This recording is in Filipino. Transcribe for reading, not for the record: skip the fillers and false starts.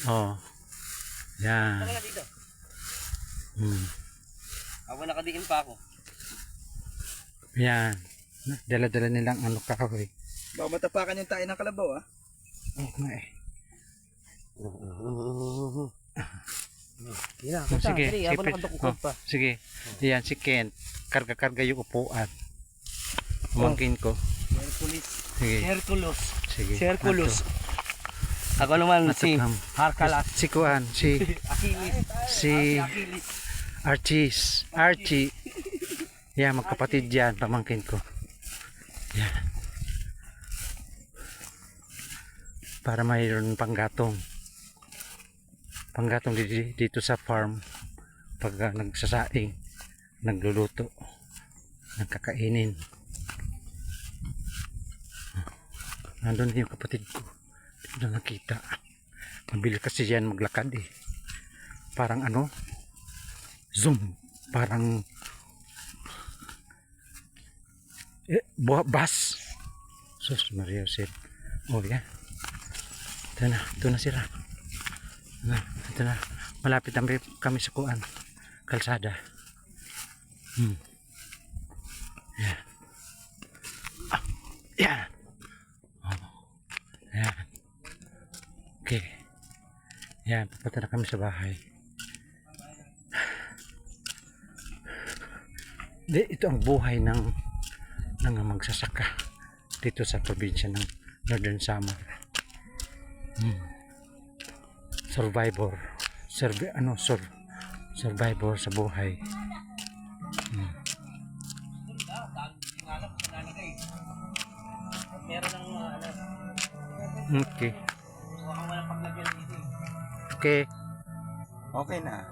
Oh. Yan. Tara dito. Ako nakadiin pa ako. Yan. Dala-dala nilang ano kahoy. Baka matapakan yung tayo ng kalabaw, ah. Oh, nga eh. Sige, sipit. Sige. Yan, si Kent. Karga-karga yung upuan. Umangkin ko. Hercules. Sige. Hercules. Sige. Hercules. Ako naman si Harkalas. Si Kuan. Si Achilles. si Achilles. Archie. Yan, magkapatid yan. Pamangkin ko. Yan. Para mayroon panggatong. Panggatong dito sa farm. Pag nagsasaing, nagluluto, nagkakainin. Nandun yung kapatid ko. Hindi na nakita. Mabilis kasi yan maglakad eh. Parang ano? Zoom. Parang bus. Sus Maria Josep. Oh yan. Ito na sila. Ito na. Malapit na kami sa kuan. Kalsada. Yan. Yan. Yan. Okay. Yan, papunta na kami sa bahay. Ito ang buhay ng magsasaka dito sa probinsya ng Northern Samar. Survivor sa buhay. Okay. Okay. Okay na.